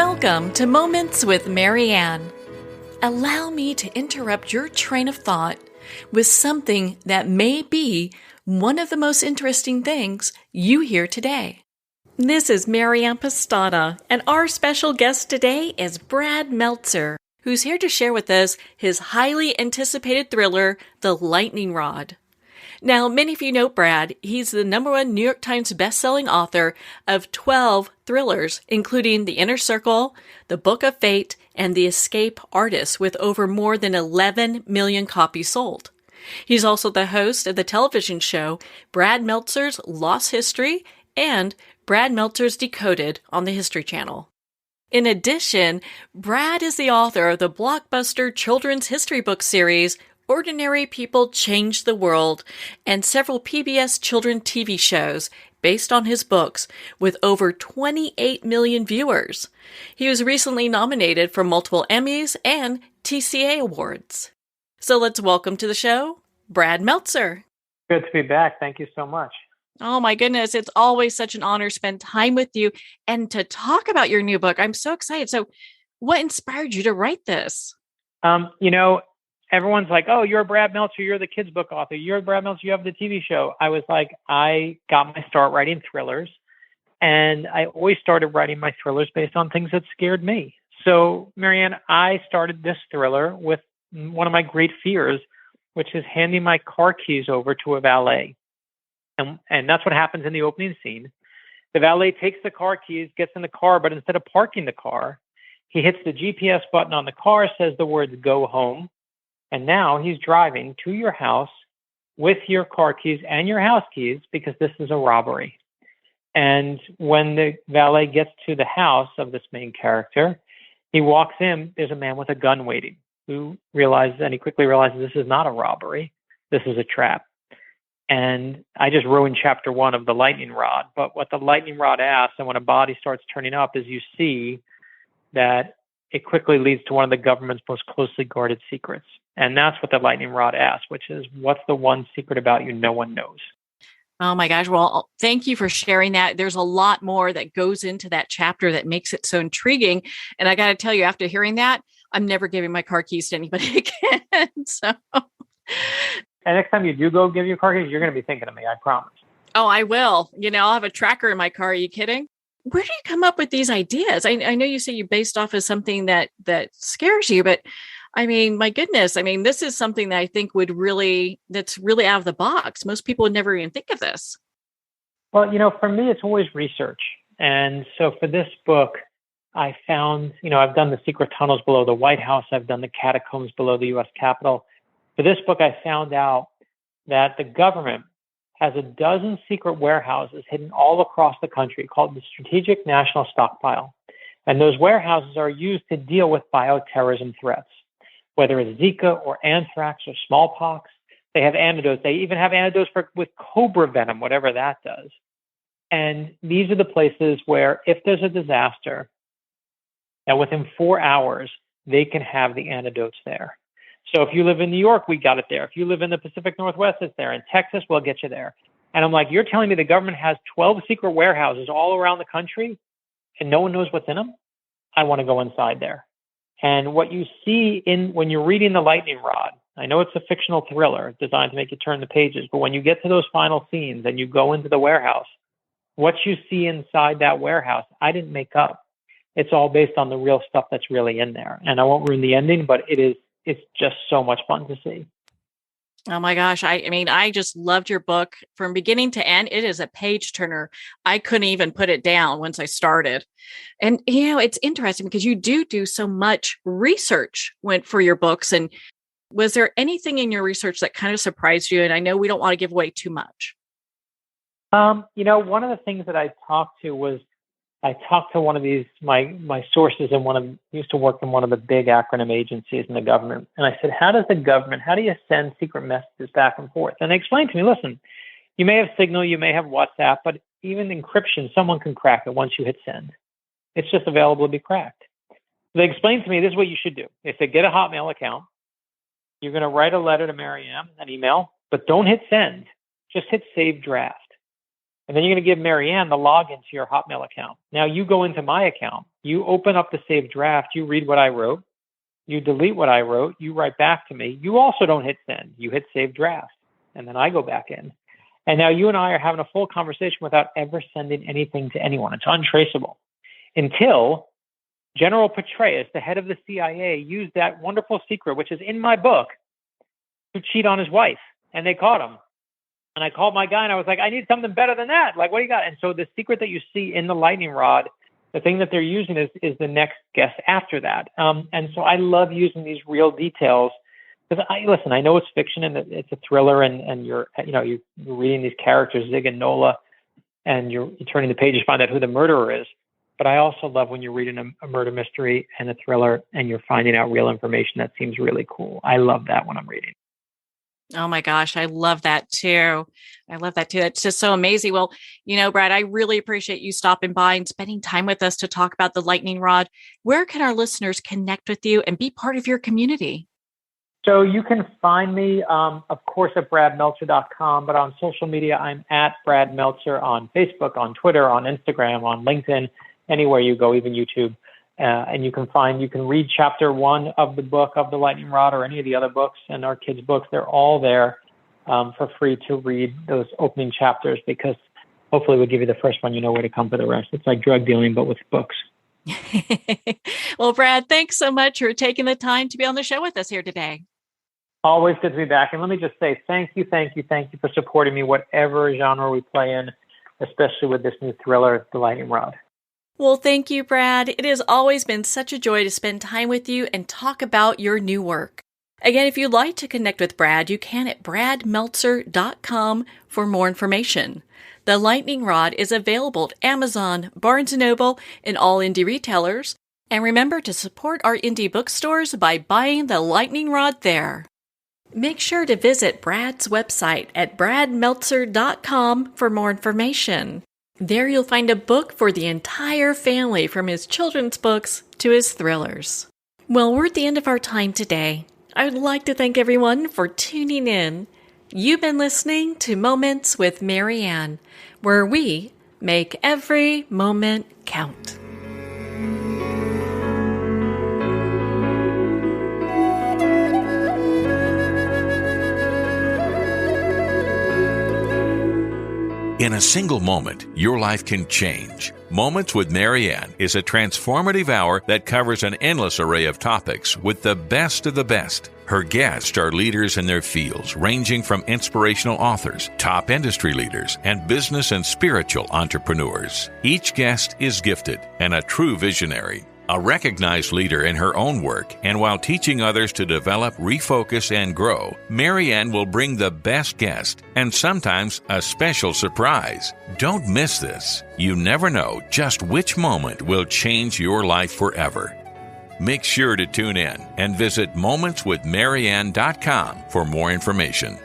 Welcome to Moments with Marianne. Allow me to interrupt your train of thought with something that may be one of the most interesting things you hear today. This is Marianne Pastana, and our special guest today is Brad Meltzer, who's here to share with us his highly anticipated thriller, The Lightning Rod. Now, many of you know Brad. He's the #1 New York Times bestselling author of 12 thrillers, including The Inner Circle, The Book of Fate, and The Escape Artist, with over more than 11 million copies sold. He's also the host of the television show Brad Meltzer's Lost History and Brad Meltzer's Decoded on the History Channel. In addition, Brad is the author of the blockbuster children's history book series Ordinary People Change the World, and several PBS children TV shows based on his books with over 28 million viewers. He was recently nominated for multiple Emmys and TCA awards. So let's welcome to the show, Brad Meltzer. Good to be back. Thank you so much. Oh my goodness, it's always such an honor to spend time with you and to talk about your new book. I'm so excited. So what inspired you to write this? Everyone's like, oh, you're Brad Meltzer, you're the kids' book author. You're Brad Meltzer, you have the TV show. I was like, I got my start writing thrillers, and I always started writing my thrillers based on things that scared me. So, Marianne, I started this thriller with one of my great fears, which is handing my car keys over to a valet. And that's what happens in the opening scene. The valet takes the car keys, gets in the car, but instead of parking the car, he hits the GPS button on the car, says the words, "Go home." And now he's driving to your house with your car keys and your house keys because this is a robbery. And when the valet gets to the house of this main character, he walks in, there's a man with a gun waiting who he quickly realizes this is not a robbery. This is a trap. And I just ruined chapter 1 of The Lightning Rod. But what the lightning rod asks, and when a body starts turning up, is you see that it quickly leads to one of the government's most closely guarded secrets. And that's what the lightning rod asks, which is, what's the one secret about you no one knows? Oh my gosh. Well, thank you for sharing that. There's a lot more that goes into that chapter that makes it so intriguing. And I got to tell you, after hearing that, I'm never giving my car keys to anybody again. So, and next time you do go give your car keys, you're going to be thinking of me, I promise. Oh, I will. I'll have a tracker in my car. Are you kidding? Where do you come up with these ideas? I know you say you based off of something that scares you, but I mean, my goodness, this is something that I think that's really out of the box. Most people would never even think of this. Well, for me, it's always research. And so for this book, I found, I've done the secret tunnels below the White House. I've done the catacombs below the U.S. Capitol. For this book, I found out that the government has a dozen secret warehouses hidden all across the country called the Strategic National Stockpile. And those warehouses are used to deal with bioterrorism threats, whether it's Zika or anthrax or smallpox. They have antidotes. They even have antidotes with cobra venom, whatever that does. And these are the places where if there's a disaster, that within 4 hours, they can have the antidotes there. So if you live in New York, we got it there. If you live in the Pacific Northwest, it's there. In Texas, we'll get you there. And I'm like, you're telling me the government has 12 secret warehouses all around the country and no one knows what's in them? I want to go inside there. And what you see when you're reading The Lightning Rod, I know it's a fictional thriller designed to make you turn the pages, but when you get to those final scenes and you go into the warehouse, what you see inside that warehouse, I didn't make up. It's all based on the real stuff that's really in there. And I won't ruin the ending, but it's just so much fun to see. Oh my gosh. I just loved your book from beginning to end. It is a page turner. I couldn't even put it down once I started. And, it's interesting because you do so much research for your books. And was there anything in your research that kind of surprised you? And I know we don't want to give away too much. One of the things that I talked to one of these, my sources used to work in one of the big acronym agencies in the government. And I said, how do you send secret messages back and forth? And they explained to me, listen, you may have Signal, you may have WhatsApp, but even encryption, someone can crack it once you hit send. It's just available to be cracked. They explained to me, this is what you should do. If they get a Hotmail account, you're going to write a letter to Marianne, an email, but don't hit send. Just hit save draft. And then you're going to give Marianne the login to your Hotmail account. Now you go into my account, you open up the saved draft, you read what I wrote, you delete what I wrote, you write back to me. You also don't hit send, you hit save draft. And then I go back in. And now you and I are having a full conversation without ever sending anything to anyone. It's untraceable. Until General Petraeus, the head of the CIA, used that wonderful secret, which is in my book, to cheat on his wife. And they caught him. And I called my guy and I was like, I need something better than that. Like, what do you got? And so the secret that you see in the lightning rod, the thing that they're using is the next guess after that. And so I love using these real details because I know it's fiction and it's a thriller and you're reading these characters, Zig and Nola, and you're turning the pages, find out who the murderer is. But I also love when you're reading a murder mystery and a thriller and you're finding out real information that seems really cool. I love that when I'm reading. Oh my gosh, I love that too. It's just so amazing. Well, Brad, I really appreciate you stopping by and spending time with us to talk about the lightning rod. Where can our listeners connect with you and be part of your community? So you can find me, of course, at bradmeltzer.com, but on social media, I'm at Brad Meltzer on Facebook, on Twitter, on Instagram, on LinkedIn, anywhere you go, even YouTube. And you can read chapter 1 of the book of the lightning rod or any of the other books and our kids' books. They're all there for free to read those opening chapters because hopefully we'll give you the first one, you know where to come for the rest. It's like drug dealing, but with books. Well, Brad, thanks so much for taking the time to be on the show with us here today. Always good to be back. And let me just say thank you for supporting me, whatever genre we play in, especially with this new thriller, The Lightning Rod. Well, thank you, Brad. It has always been such a joy to spend time with you and talk about your new work. Again, if you'd like to connect with Brad, you can at bradmeltzer.com for more information. The Lightning Rod is available at Amazon, Barnes & Noble, and all indie retailers. And remember to support our indie bookstores by buying The Lightning Rod there. Make sure to visit Brad's website at bradmeltzer.com for more information. There you'll find a book for the entire family, from his children's books to his thrillers. Well, we're at the end of our time today. I would like to thank everyone for tuning in. You've been listening to Moments with Marianne, where we make every moment count. In a single moment, your life can change. Moments with Marianne is a transformative hour that covers an endless array of topics with the best of the best. Her guests are leaders in their fields, ranging from inspirational authors, top industry leaders, and business and spiritual entrepreneurs. Each guest is gifted and a true visionary. A recognized leader in her own work, and while teaching others to develop, refocus, and grow, Marianne will bring the best guest and sometimes a special surprise. Don't miss this. You never know just which moment will change your life forever. Make sure to tune in and visit momentswithmarianne.com for more information.